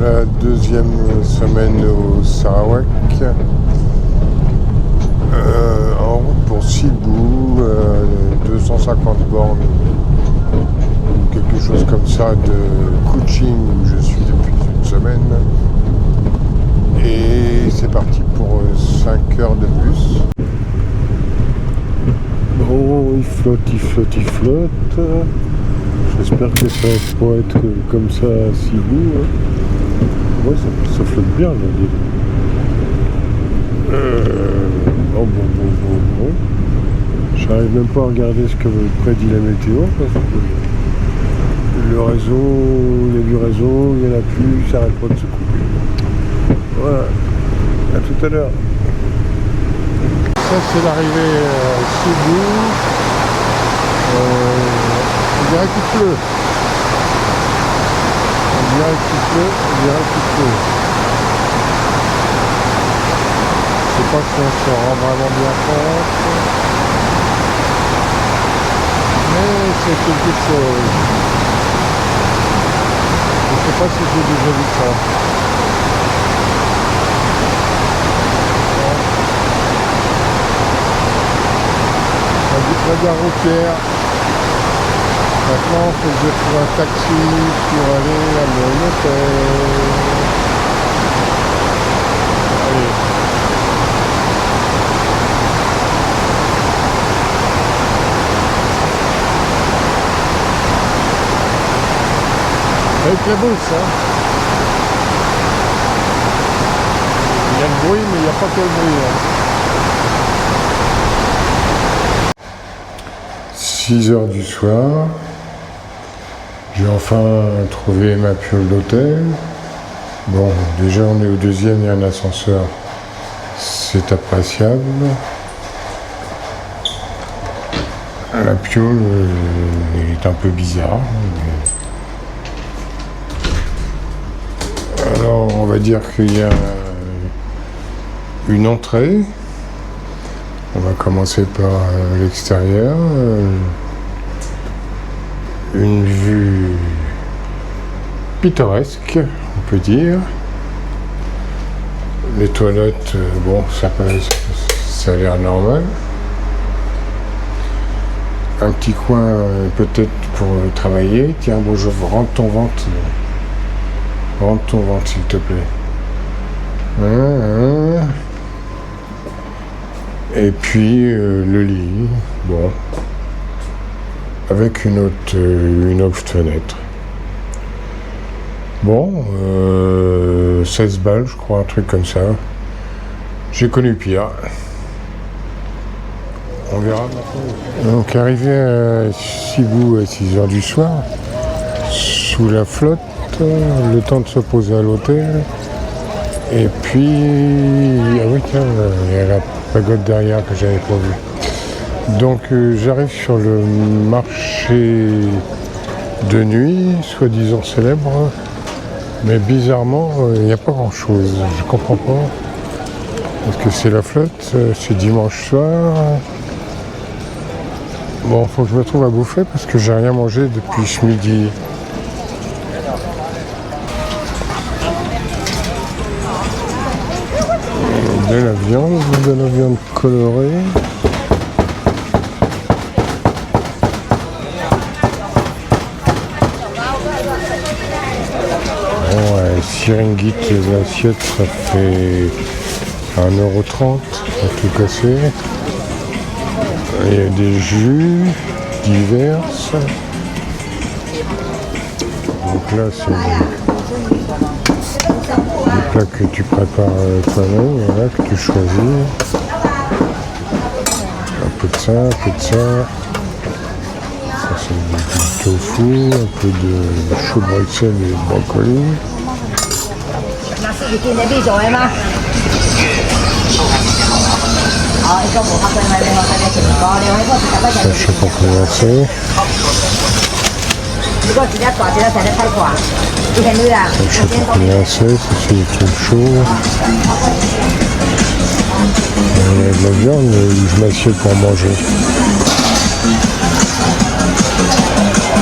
la deuxième semaine au Sarawak. En route pour Cebu, 250 bornes ou quelque chose comme ça de Kuching où je suis depuis une semaine. Et c'est parti pour 5 heures de bus. Bon, il flotte. J'espère que ça pourra être comme ça à Cebu. Ouais, ça flotte bien là. Bon. J'arrive même pas à regarder ce que prédit la météo parce que le réseau, il y a du réseau, il n'y en a plus, ça arrête pas de se couper. Voilà, à tout à l'heure. Ça c'est l'arrivée à Cebu. On dirait qu'il pleut. On dirait qu'il pleut. Je sais pas si on se rend vraiment bien compte, mais c'est quelque chose. Je sais pas si j'ai déjà vu ça. La gare routière. Maintenant, il faut que je trouve un taxi pour aller à mon hôtel. Allez. Avec la bourse, hein. Il y a le bruit, mais il n'y a pas que le bruit. Hein. 6 heures du soir. J'ai enfin trouvé ma piole d'hôtel. Bon, déjà on est au deuxième, il y a un ascenseur. C'est appréciable. La piole est un peu bizarre. Alors on va dire qu'il y a une entrée. On va commencer par l'extérieur. Une vue pittoresque, on peut dire. Les toilettes, bon, ça a l'air normal. Un petit coin peut-être pour travailler. Tiens, bonjour, rentre ton ventre. Rentre ton ventre, s'il te plaît. Et puis le lit, bon, avec une autre fenêtre. Bon, 16 balles, je crois, un truc comme ça. J'ai connu pire. On verra maintenant. Donc arrivé à Cebu à 6 heures du soir, sous la flotte, le temps de se poser à l'hôtel. Et puis, ah oui tiens, il y a la pagode derrière que j'avais pas vue. Donc j'arrive sur le marché de nuit, soi-disant célèbre, mais bizarrement, il n'y a pas grand-chose. Je comprends pas. Est-ce que c'est la flotte? C'est dimanche soir. Bon, faut que je me trouve à bouffer parce que j'ai rien mangé depuis ce midi. De la viande colorée. Bon, 6 ringgit les assiettes, ça fait 1,30 €, à tout casser. Il y a des jus diverses. Donc là, c'est des plats que tu prépares toi-même, voilà, que tu choisis. Un peu de ça, un peu de ça. Ça, c'est du tofu, un peu de chou de Bruxelles et de brocoli. Ça, je sais pas combien c'est. Ça, je sais pas combien c'est, ça c'est des trucs chauds. Il y a de la viande, je m'assieds pour manger.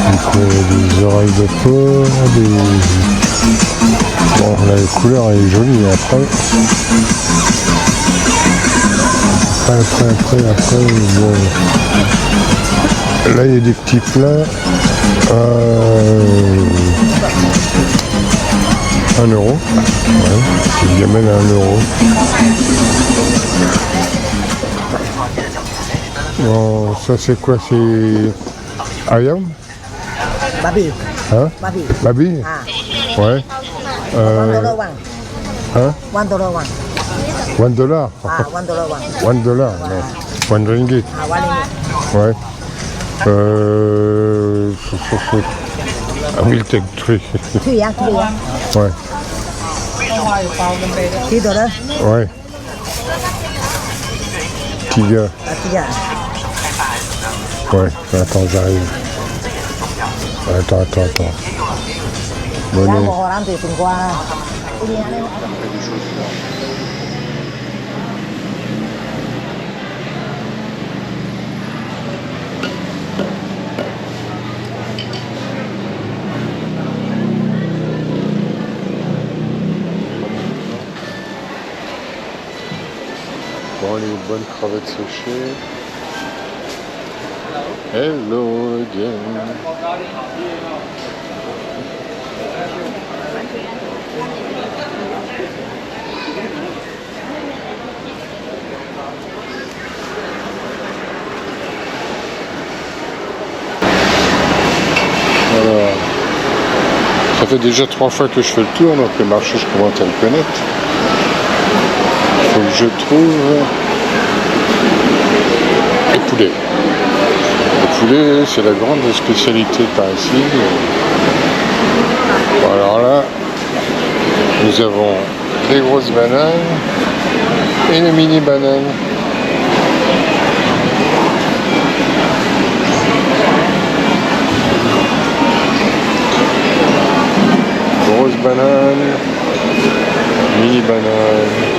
Donc, des oreilles de porc, des Bon, la couleur elle est jolie, mais après, bon. Là, il y a des petits plats. 1 euro. Ouais, c'est gamin à 1 euro. Bon, ça c'est quoi? C'est ayam? Babi. Hein? Babi. Babi? Ah. Ouais. $1 one. Hein? $1 one. $1? Ah, $1 one. $1, non. 1 ringgit. Ah, one ringgit. Ouais. I will take 3. Three, yeah, three, yeah. Ouais. $3. Ouais. Tiga. Ah, tiga. Ouais. Attends, j'arrive. Attends. Giá Monnaie. một hồi ăn thì tuần qua. Bon, les bonnes crevettes séchées. Hello again. Alors, ça fait déjà 3 fois que je fais le tour, donc le marché je commence à le connaître. Il faut que je trouve les poulets. Le poulet, c'est la grande spécialité par ici. Bon, alors là, nous avons les grosses bananes et les mini bananes. Grosse banane, mini banane.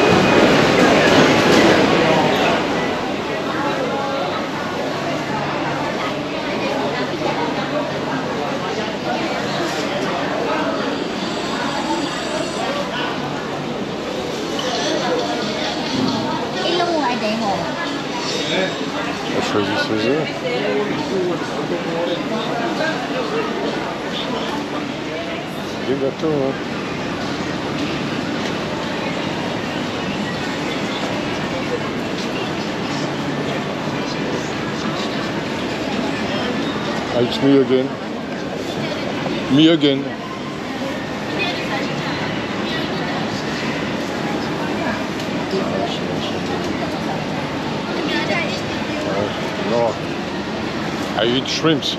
On choisit ses œufs. Des gâteaux, hein. Ah, it's me again. Me again. No, I eat shrimps.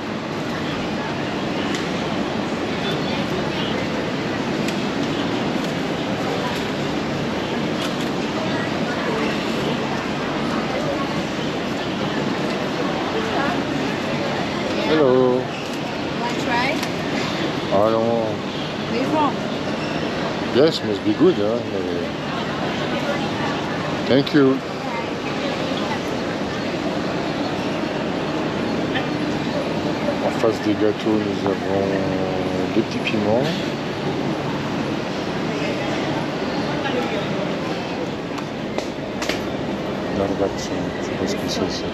Hello. Want to try? I don't know. Where you from? Yes, must be good, hein. Thank you. En face des gâteaux, nous avons des petits piments. L'arbatson, je sais pas ce que c'est ça.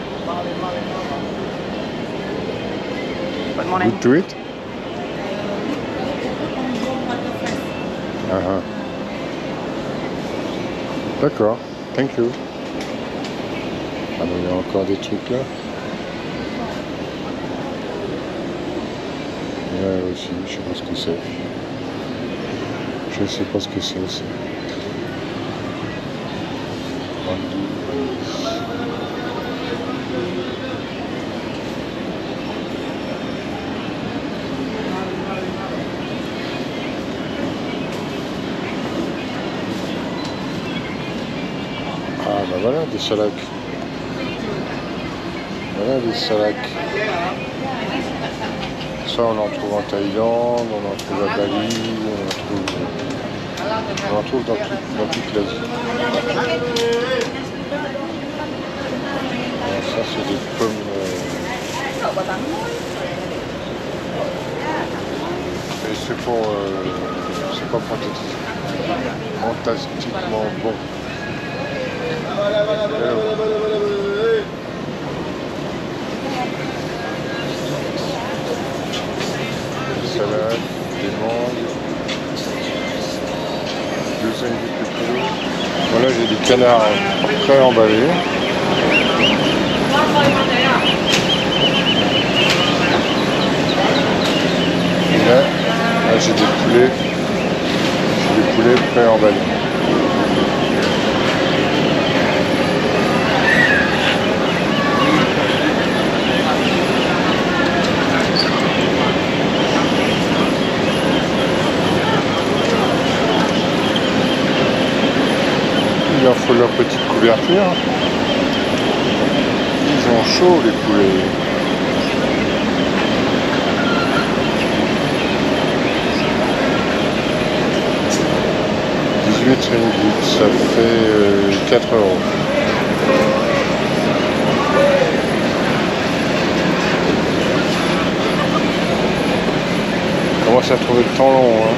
Good morning. Good to it? Ah, d'accord, thank you. Ah, mais il y a encore des trucs là. Et là aussi, je sais pas ce que c'est. Je sais pas ce que c'est aussi. Ah bah voilà, des salacs. Voilà des salacs. Ça on en trouve en Thaïlande, on en trouve à Bali, on en trouve dans toute l'Asie. Ça c'est des pommes. Et c'est pour C'est pas fantastiquement bon. Salade, des mangues, 2,5 kg. Voilà, j'ai des canards pré-emballés. Et là, j'ai des poulets. J'ai des poulets pré-emballés. Il leur faut leur petite couverture. Ils ont chaud les poulets. Ça fait 4 €. On commence à trouver le temps long. Hein.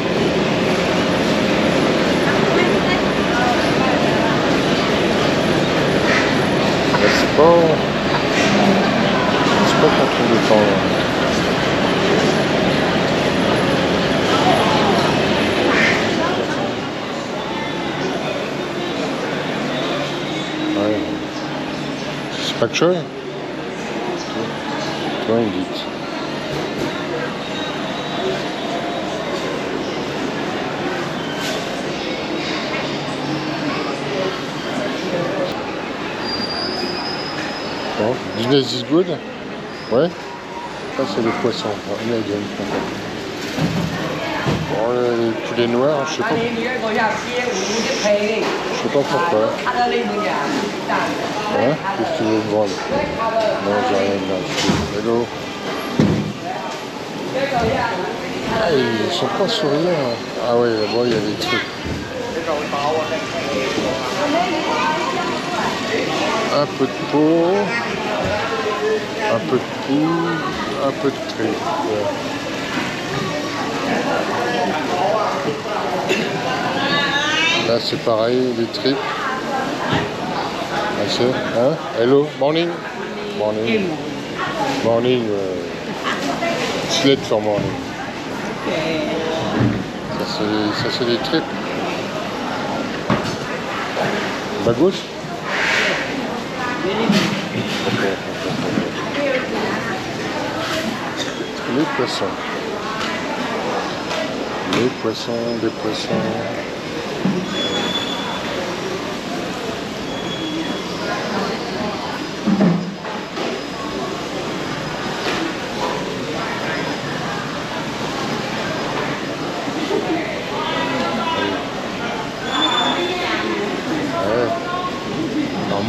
C'est pas qu'on trouve le temps long. C'est pas que chose. Toi, il dit. Bon, business is good. Ouais. Ça, c'est les poissons. Bon, les poulets noirs, je sais pas. Je sais pas pourquoi. Hein? Qu'est-ce que tu veux me vendre? Non, j'ai rien de là. Hello. Ah, ils sont pas souriants. Ah ouais, là-bas, il y a des trucs. Un peu de peau, un peu de poudre, un peu de tripes. Là, c'est pareil, les tripes. Hein? Hello, morning. Morning. Morning. It's late for morning. Ça c'est des tripes. Bagos? Les poissons. Les poissons, des poissons.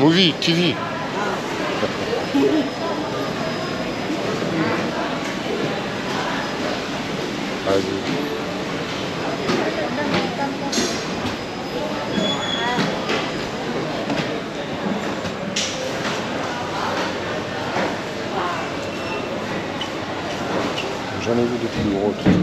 Movie, TV. J'en ai vu des plus gros tout à l'heure.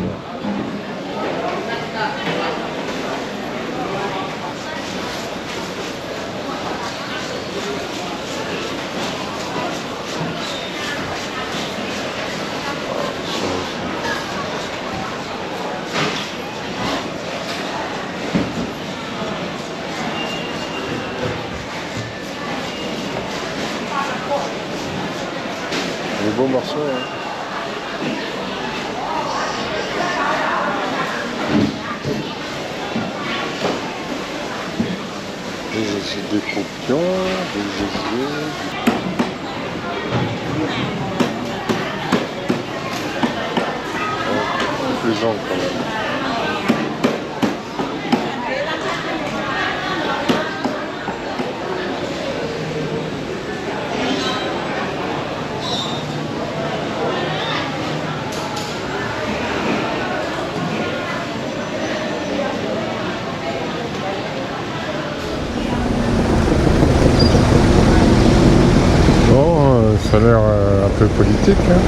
Des beaux morceaux. Hein. Des croupions, des gésiers. Plaisant quand même. Ça a l'air un peu politique. Hein.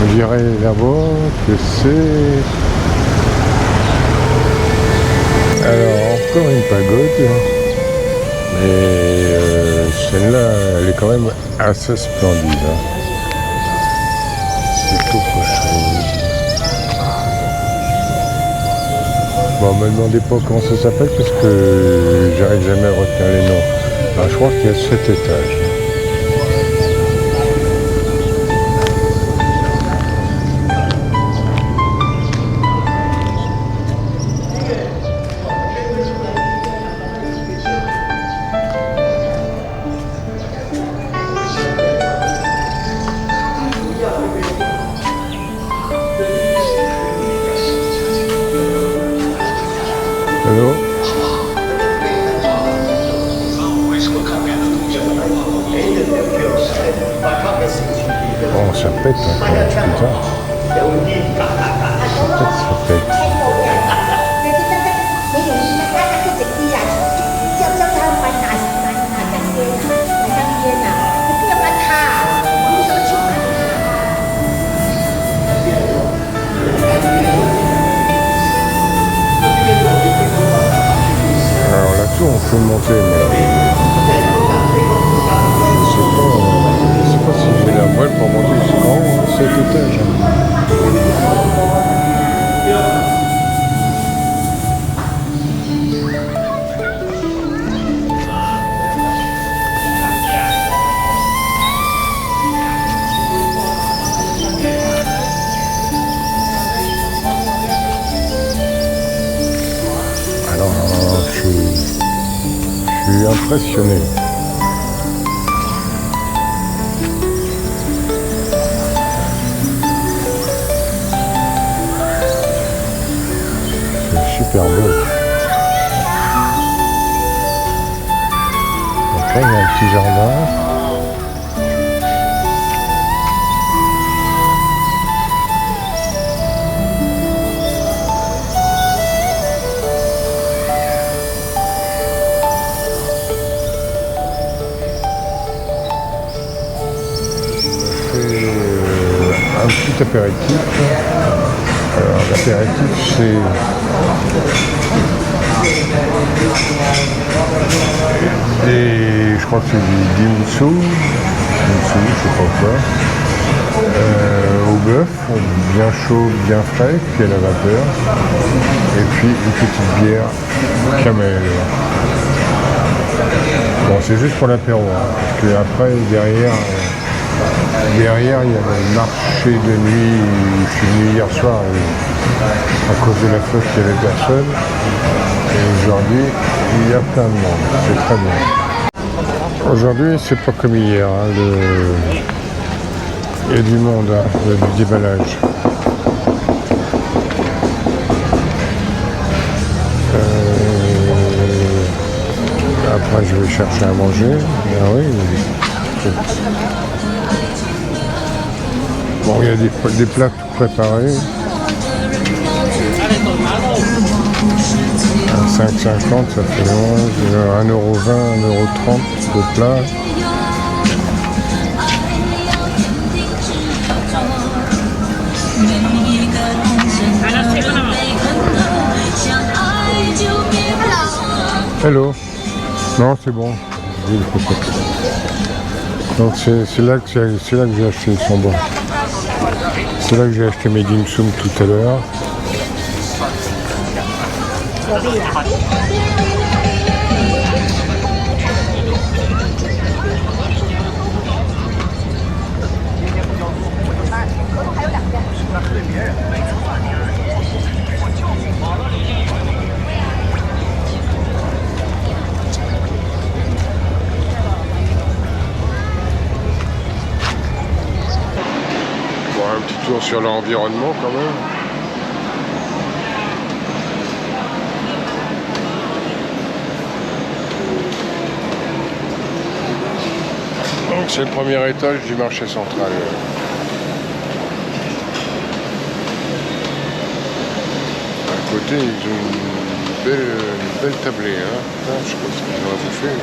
On dirait là-bas que c'est... Alors, encore une pagode. Mais celle-là, elle est quand même assez splendide. C'est tout quoi, je trouve. Bon, me demandez pas comment ça s'appelle parce que j'arrive jamais à retenir les noms. Alors, je crois qu'il y a 7 étages. Allô? Oh, ça pète encore, putain. Ça pète. Alors là-dessous, on peut monter, mais je sais pas si j'ai la voile pour monter jusqu'en haut, cet étage. Alors, je suis impressionné. C'est super beau. Donc là, il y a un petit jardin. Un petit apéritif. Alors l'apéritif c'est je crois que c'est du dim sum, je sais pas quoi, au bœuf, bien chaud, bien frais, puis à la vapeur, et puis une petite bière camel. Bon, c'est juste pour l'apéro, parce que après derrière, il y a le marché de nuit où je suis venu hier soir et à cause de la flotte il n'y avait personne. Et aujourd'hui, il y a plein de monde. C'est très bien. Aujourd'hui, c'est pas comme hier. Il y a du monde, il y a du déballage. Après, je vais chercher à manger. Ah oui. Bon, il y a des plats tout préparés. À 5,50 ça fait 11, 1,20 €, 1,30 € de plat. Hello. Non, c'est bon. Donc c'est là que j'ai acheté, ils sont bons. C'est là que j'ai acheté mes dim sum tout à l'heure. Bon, un petit tour sur l'environnement quand même. Donc c'est le premier étage du marché central. À côté, ils ont une belle tablée. Hein. Je sais pas ce qu'ils ont à bouffer.